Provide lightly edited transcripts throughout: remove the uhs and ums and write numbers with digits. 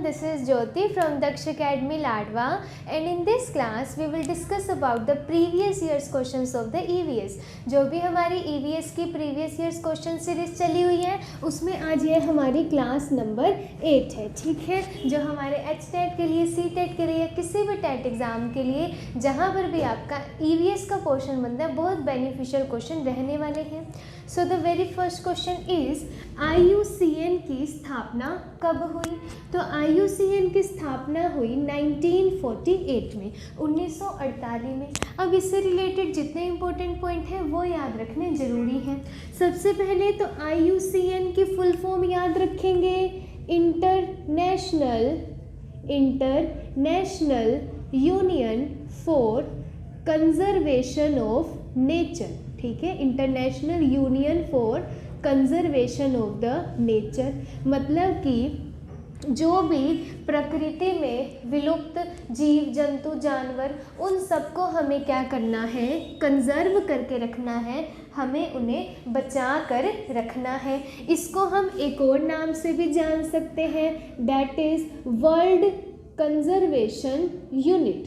this is Jyoti from Daksh Academy Ladwa, and in this class we will discuss about the previous year's questions of the EVS। जो भी हमारी EVS की previous year's question series चली हुई है उसमें आज ये हमारी क्लास नंबर 8 है, ठीक है। जो हमारे HTET के लिए, CTET के लिए, किसी भी टेट एग्ज़ाम के लिए जहाँ पर भी आपका EVS का पोर्शन बनता है बहुत बेनिफिशियल क्वेश्चन रहने वाले हैं। So the very first question is IUCN की स्थापना कब हुई? तो IUCN की स्थापना हुई 1948 में, 1948 में। अब इससे रिलेटेड जितने इंपॉर्टेंट पॉइंट हैं वो याद रखने ज़रूरी हैं। सबसे पहले तो IUCN की फुल फॉर्म याद रखेंगे, international union for conservation of nature, ठीक है। International union for conservation of the nature, मतलब कि जो भी प्रकृति में विलुप्त जीव जंतु जानवर उन सबको हमें क्या करना है, कंजर्व करके रखना है, हमें उन्हें बचा कर रखना है। इसको हम एक और नाम से भी जान सकते हैं, that is world conservation unit.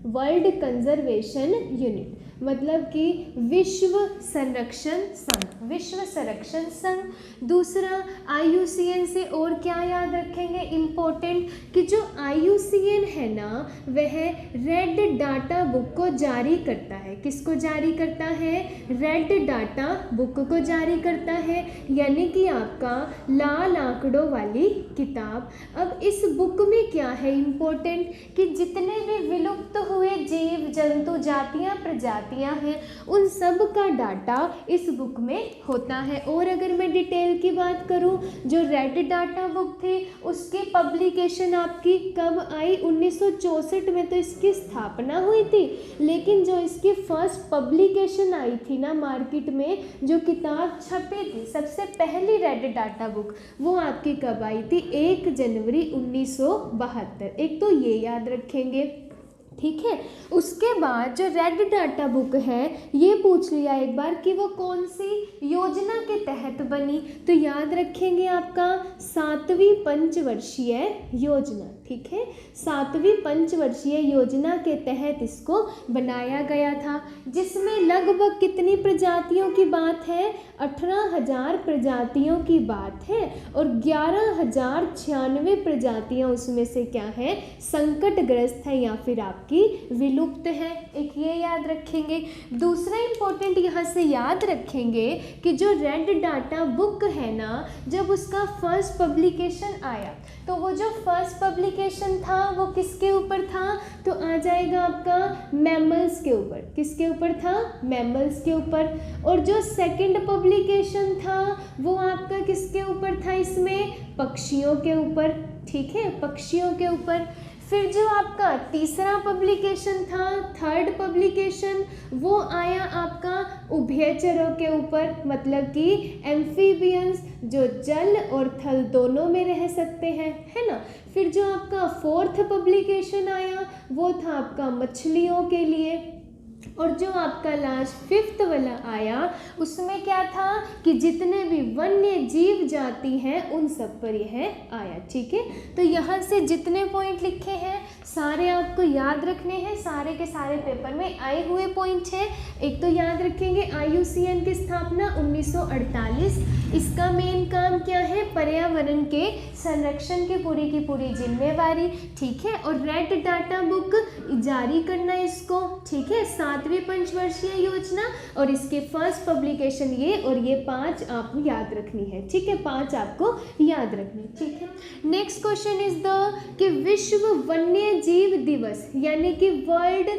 World conservation unit मतलब कि विश्व संरक्षण संघ, विश्व संरक्षण संघ। दूसरा IUCN से और क्या याद रखेंगे इम्पोर्टेंट, कि जो IUCN है ना वह रेड डाटा बुक को जारी करता है। किसको जारी करता है? रेड डाटा बुक को जारी करता है, यानी कि आपका लाल आंकड़ों वाली किताब। अब इस बुक में क्या है इम्पोर्टेंट, कि जितने भी विलुप्त हुए जीव जंतु जातियाँ प्रजातियाँ हैं उन सब का डाटा इस बुक में होता है। और अगर मैं डिटेल की बात करूं, जो रेड डाटा बुक थी उसकी पब्लिकेशन आपकी कब आई? 1964 में तो इसकी स्थापना हुई थी, लेकिन जो इसकी फर्स्ट पब्लिकेशन आई थी ना मार्केट में, जो किताब छपी थी सबसे पहली रेड डाटा बुक, वो आपकी कब आई थी? 1 जनवरी 1972। एक तो ये याद रखेंगे, ठीक है। उसके बाद जो रेड डाटा बुक है ये पूछ लिया एक बार कि वो कौन सी योजना के तहत बनी, तो याद रखेंगे आपका 7वीं पंचवर्षीय योजना, ठीक है। 7वीं पंचवर्षीय योजना के तहत इसको बनाया गया था, जिसमें लगभग कितनी प्रजातियों की बात है? 18,000 प्रजातियों की बात है, और 11,096 प्रजातियां उसमें से क्या है? संकटग्रस्त है या फिर आपकी विलुप्त है। एक ये याद रखेंगे। दूसरा इंपॉर्टेंट यहाँ से याद रखेंगे कि जो रेड डाटा बुक है ना, जब उसका फर्स्ट पब्लिकेशन आया तो वो जो फर्स्ट पब्लिकेशन था वो किसके ऊपर था? तो आ जाएगा आपका मैमल्स के ऊपर। किसके ऊपर था? मैमल्स के ऊपर। और जो सेकंड पब्लिकेशन था वो आपका किसके ऊपर था? इसमें पक्षियों के ऊपर, ठीक है, पक्षियों के ऊपर। फिर जो आपका तीसरा पब्लिकेशन था, थर्ड पब्लिकेशन, वो आया आपका उभयचरों के ऊपर, मतलब कि एम्फीबियंस, जो जल और थल दोनों में रह सकते हैं, है ना। फिर जो आपका फोर्थ पब्लिकेशन आया वो था आपका मछलियों के लिए। और जो आपका लास्ट 5th वाला आया उसमें क्या था कि जितने भी वन्य जीव जाति हैं उन सब पर यह आया, ठीक है। तो यहाँ से जितने पॉइंट लिखे हैं सारे आपको याद रखने हैं, सारे के सारे पेपर में आए हुए पॉइंट हैं। एक तो याद रखेंगे IUCN की स्थापना 1948, इसका मेन काम क्या है? पर्यावरण के संरक्षण की पूरी जिम्मेवारी, ठीक है। और रेड डाटा बुक जारी करना इसको, ठीक है, 7वीं पंचवर्षीय योजना, और इसके फर्स्ट पब्लिकेशन ये, और ये 5 आपको याद रखनी है, ठीक है। 5 आपको याद रखनी, ठीक है। नेक्स्ट क्वेश्चन इज द कि विश्व वन्य जीव दिवस यानी कि world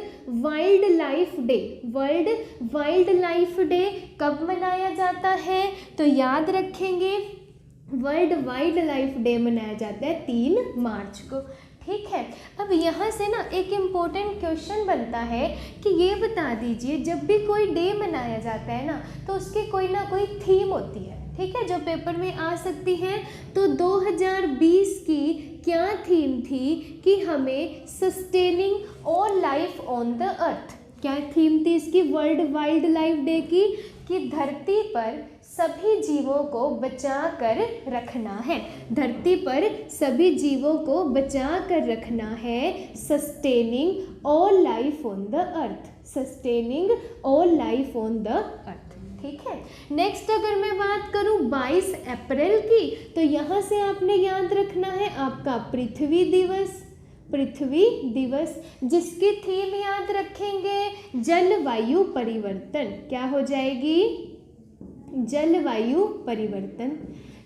wild life day, world wild life day कब मनाया जाता है? तो याद रखेंगे वर्ल्ड वाइल्ड लाइफ डे मनाया जाता है 3 मार्च को, ठीक है। अब यहाँ से ना एक इम्पोर्टेंट क्वेश्चन बनता है कि ये बता दीजिए जब भी कोई डे मनाया जाता है ना तो उसकी कोई ना कोई थीम होती है, ठीक है, जो पेपर में आ सकती है। तो 2020 की क्या थीम थी कि हमें sustaining all life on the earth, क्या थीम थी इसकी वर्ल्ड वाइल्ड लाइफ डे की? कि धरती पर सभी जीवों को बचा कर रखना है। धरती पर सभी जीवों को बचा कर रखना है। Sustaining all life on the earth, sustaining all life on the earth. ठीक है। नेक्स्ट अगर मैं बात करूं 22 अप्रैल की, तो यहाँ से आपने याद रखना है आपका पृथ्वी दिवस, पृथ्वी दिवस, जिसकी थीम याद रखेंगे जलवायु परिवर्तन। क्या हो जाएगी? जलवायु परिवर्तन।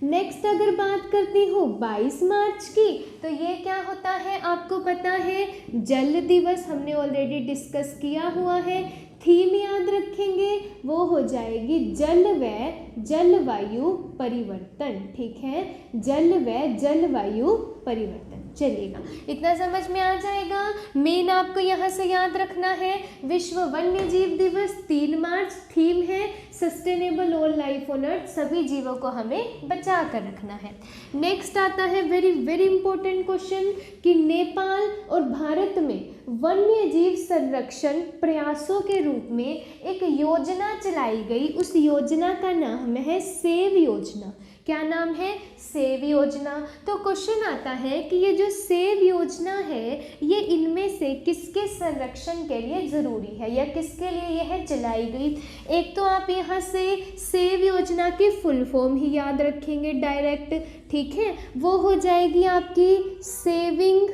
नेक्स्ट अगर बात करती हूँ 22 मार्च की, तो ये क्या होता है आपको पता है, जल दिवस, हमने ऑलरेडी डिस्कस किया हुआ है। थीम याद रखेंगे, वो हो जाएगी जल व जलवायु परिवर्तन। ठीक है, जल व जलवायु परिवर्तन। चलिएगा, इतना समझ में आ जाएगा। मेन आपको यहाँ से याद रखना है विश्व वन्य जीव दिवस 3 मार्च, थीम है sustainable all life on earth, सभी जीवों को हमें बचा कर रखना है। नेक्स्ट आता है वेरी वेरी इंपॉर्टेंट क्वेश्चन कि नेपाल और भारत में वन्य जीव संरक्षण प्रयासों के रूप में एक योजना चलाई गई, उस योजना का नाम है सेव योजना। क्या नाम है? सेव योजना। तो क्वेश्चन आता है कि ये जो सेव योजना है ये इनमें से किसके संरक्षण के लिए ज़रूरी है या किसके लिए यह चलाई गई? एक तो आप यहाँ से सेव योजना की फुल फॉर्म ही याद रखेंगे डायरेक्ट। ठीक है, वो हो जाएगी आपकी saving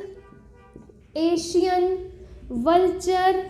Asian vulture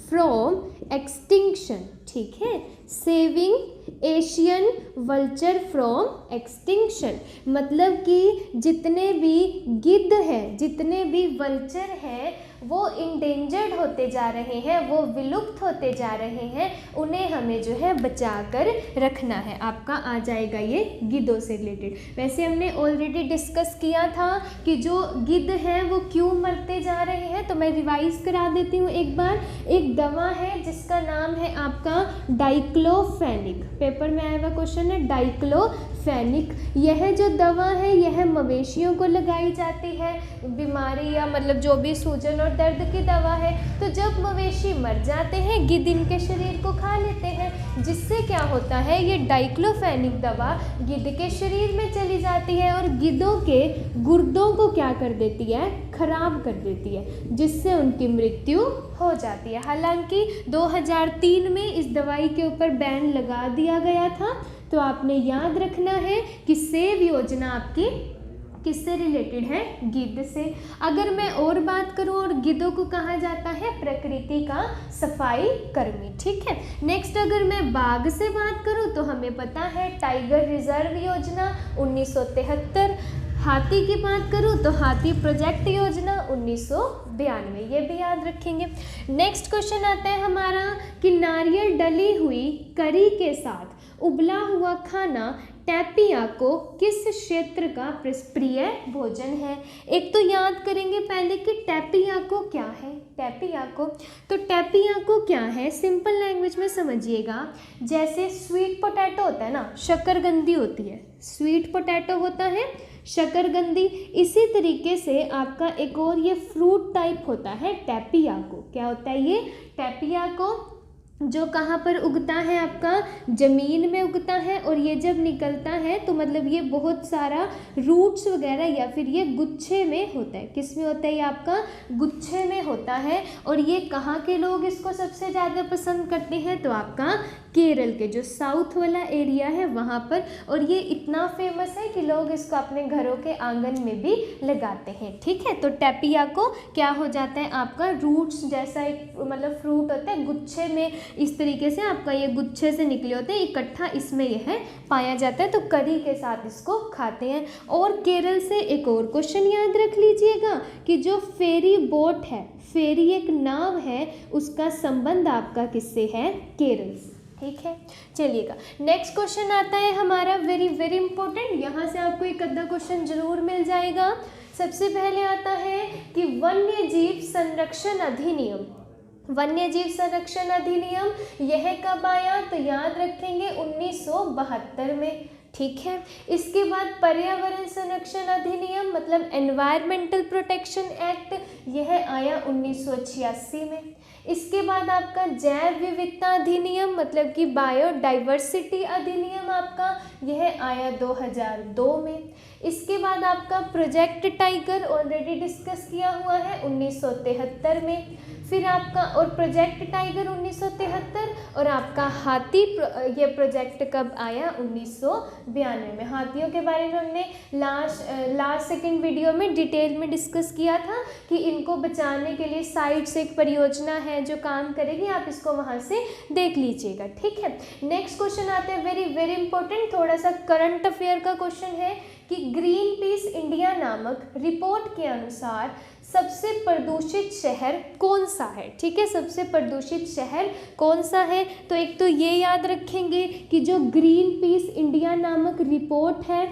from extinction. ठीक है, saving Asian vulture from extinction, मतलब कि जितने भी गिद्ध हैं, जितने भी वल्चर हैं, वो इंडेंजर्ड होते जा रहे हैं, वो विलुप्त होते जा रहे हैं, उन्हें हमें जो है बचा कर रखना है। आपका आ जाएगा ये गिद्धों से रिलेटेड। वैसे हमने ऑलरेडी डिस्कस किया था कि जो गिद्ध हैं वो क्यों मरते जा रहे हैं, तो मैं रिवाइज करा देती हूँ एक बार। एक दवा है जिसका नाम है आपका डाइक्लोफेनिक, पेपर में आया हुआ क्वेश्चन है डाइक्लोफेनिक। यह जो दवा है यह मवेशियों को लगाई जाती है, बीमारी या मतलब जो भी सूजन और दर्द की दवा है। तो जब मवेशी मर जाते हैं गिद्ध इनके शरीर को खा लेते हैं, जिससे क्या होता है ये डाइक्लोफेनिक दवा गिद्ध के शरीर में चली जाती है और गिद्धों के गुर्दों को क्या कर देती है? खराब कर देती है, जिससे उनकी मृत्यु हो जाती है। हालांकि 2003 में इस दवाई के ऊपर बैन लगा दिया गया था। तो आपने याद रखना है कि सेव योजना आपकी किससे रिलेटेड है? गिद्ध से। अगर मैं और बात करूं, और गिद्धों को कहा जाता है प्रकृति का सफाई कर्मी। ठीक है। नेक्स्ट अगर मैं बाघ से बात करूं तो हमें पता है टाइगर रिजर्व योजना 1973। हाथी की बात करूं तो हाथी प्रोजेक्ट योजना 1992, ये भी याद रखेंगे। नेक्स्ट क्वेश्चन आता है हमारा कि नारियल डली हुई करी के साथ उबला हुआ खाना टैपियाको किस क्षेत्र का प्रिय भोजन है? एक तो याद करेंगे पहले कि टैपियाको क्या है। टैपियाको, तो टैपियाको क्या है सिंपल लैंग्वेज में समझिएगा। जैसे स्वीट पोटैटो होता है ना, शकरकंदी होती है, स्वीट पोटैटो होता है शकरकंदी, इसी तरीके से आपका एक और ये फ्रूट टाइप होता है टैपियाको। क्या होता है ये? टैपियाको, जो कहाँ पर उगता है? आपका ज़मीन में उगता है, और ये जब निकलता है तो मतलब ये बहुत सारा रूट्स वगैरह या फिर ये गुच्छे में होता है। किस में होता है? ये आपका गुच्छे में होता है। और ये कहाँ के लोग इसको सबसे ज़्यादा पसंद करते हैं? तो आपका केरल के जो साउथ वाला एरिया है वहाँ पर। और ये इतना फेमस है कि लोग इसको अपने घरों के आंगन में भी लगाते हैं। ठीक है, तो टैपियाको क्या हो जाता है? आपका रूट्स जैसा एक मतलब फ्रूट होता है, गुच्छे में इस तरीके से आपका ये गुच्छे से निकले होते हैं, इकट्ठा इसमें यह पाया जाता है। तो करी के साथ इसको खाते हैं। और केरल से एक और क्वेश्चन याद रख लीजिएगा कि जो फेरी बोट है, फेरी एक नाव है, उसका संबंध आपका किससे है? केरल से। ठीक है, चलिएगा। नेक्स्ट क्वेश्चन आता है हमारा वेरी वेरी इंपॉर्टेंट, यहाँ से आपको एक आधा क्वेश्चन जरूर मिल जाएगा। सबसे पहले आता है कि वन्य जीव संरक्षण अधिनियम, वन्य जीव संरक्षण अधिनियम यह कब आया? तो याद रखेंगे 1972 में। ठीक है। इसके बाद पर्यावरण संरक्षण अधिनियम मतलब एनवायरमेंटल प्रोटेक्शन एक्ट, यह आया 1986 में। इसके बाद आपका जैव विविधता अधिनियम मतलब कि बायोडाइवर्सिटी अधिनियम आपका यह आया 2002 में। इसके बाद आपका प्रोजेक्ट टाइगर ऑलरेडी डिस्कस किया हुआ है 1973 में। फिर आपका और प्रोजेक्ट टाइगर 1973 और आपका हाथी ये प्रोजेक्ट कब आया 1992 में। हाथियों के बारे में हमने लास्ट सेकंड वीडियो में डिटेल में डिस्कस किया था कि इनको बचाने के लिए साइड से एक परियोजना है जो काम करेगी, आप इसको वहाँ से देख लीजिएगा, ठीक है। नेक्स्ट क्वेश्चन आते हैं, वेरी वेरी इंपॉर्टेंट, थोड़ा सा करंट अफेयर का क्वेश्चन है कि ग्रीन पीस इंडिया नामक रिपोर्ट के अनुसार सबसे प्रदूषित शहर कौन सा है, ठीक है। सबसे प्रदूषित शहर कौन सा है, तो एक तो ये याद रखेंगे कि जो ग्रीन पीस इंडिया नामक रिपोर्ट है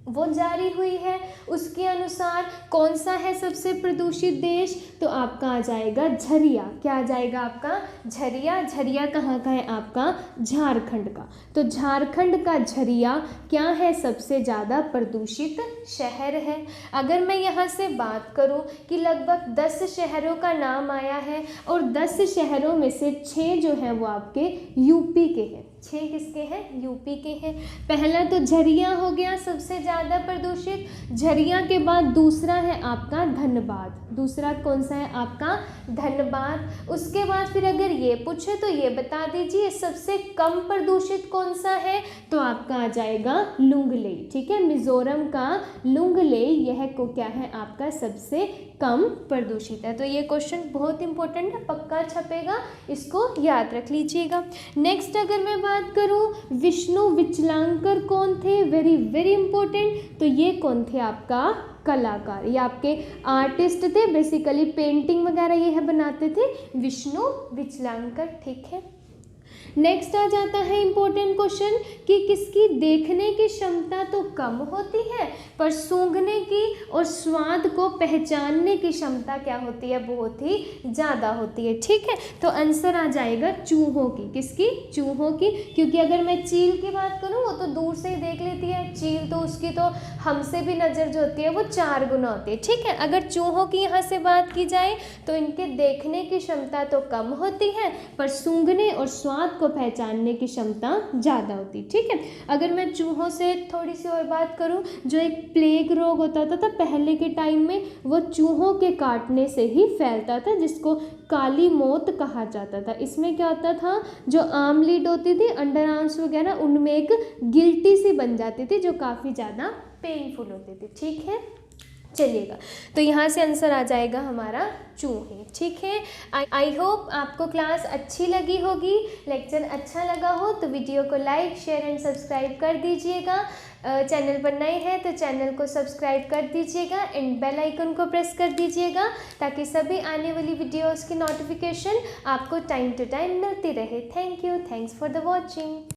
वो जारी हुई है, उसके अनुसार कौन सा है सबसे प्रदूषित देश, तो आपका आ जाएगा झरिया। क्या आ जाएगा आपका झरिया। झरिया कहाँ का है आपका झारखंड का। तो झारखंड का झरिया क्या है सबसे ज़्यादा प्रदूषित शहर है। अगर मैं यहाँ से बात करूँ कि लगभग 10 शहरों का नाम आया है और 10 शहरों में से 6 जो हैं वो आपके यूपी के हैं। 6 किसके हैं, यूपी के हैं। पहला तो झरिया हो गया सबसे ज़्यादा प्रदूषित। झरिया के बाद दूसरा है आपका धनबाद। दूसरा कौन सा है आपका धनबाद। उसके बाद फिर अगर ये पूछे तो ये बता दीजिए सबसे कम प्रदूषित कौन सा है, तो आपका आ जाएगा लुंगलेई, ठीक है। मिजोरम का लुंगलेई यह को क्या है आपका सबसे कम प्रदूषित है। तो ये क्वेश्चन बहुत इंपॉर्टेंट है, पक्का छपेगा, इसको याद रख लीजिएगा। नेक्स्ट अगर मैं बात करूं विष्णु विचलांकर कौन थे, वेरी वेरी इंपॉर्टेंट, तो ये कौन थे आपका कलाकार, ये आपके आर्टिस्ट थे, बेसिकली पेंटिंग वगैरह ये बनाते थे विष्णु विचलांकर, ठीक है। नेक्स्ट आ जाता है इम्पोर्टेंट क्वेश्चन कि किसकी देखने की क्षमता तो कम होती है पर सूंघने की और स्वाद को पहचानने की क्षमता क्या होती है, बहुत ही ज़्यादा होती है, ठीक है। तो आंसर आ जाएगा चूहों की। किसकी, चूहों की, क्योंकि अगर मैं चील की बात करूँ वो तो दूर से ही देख लेती है, चील तो उसकी तो हमसे भी नज़र जो होती है वो 4 गुना होती है, ठीक है। अगर चूहों की यहाँ से बात की जाए तो इनके देखने की क्षमता तो कम होती है पर सूंघने और स्वाद को पहचानने की क्षमता ज़्यादा होती, ठीक है। अगर मैं चूहों से थोड़ी सी और बात करूं, जो एक प्लेग रोग होता था पहले के टाइम में, वो चूहों के काटने से ही फैलता था, जिसको काली मौत कहा जाता था। इसमें क्या होता था, जो आर्म लीड होती थी, अंडर आर्म्स वगैरह, उनमें एक गिल्टी सी बन जाती थी जो काफ़ी ज़्यादा पेनफुल होती थी, ठीक है। चलिएगा, तो यहाँ से आंसर आ जाएगा हमारा चूहे, ठीक है। आई होप आपको क्लास अच्छी लगी होगी, लेक्चर अच्छा लगा हो तो वीडियो को लाइक शेयर एंड सब्सक्राइब कर दीजिएगा। चैनल पर नए हैं तो चैनल को सब्सक्राइब कर दीजिएगा एंड बेल आइकन को प्रेस कर दीजिएगा ताकि सभी आने वाली वीडियोस की नोटिफिकेशन आपको टाइम टू टाइम मिलती रहे। Thank you, thanks for the watching.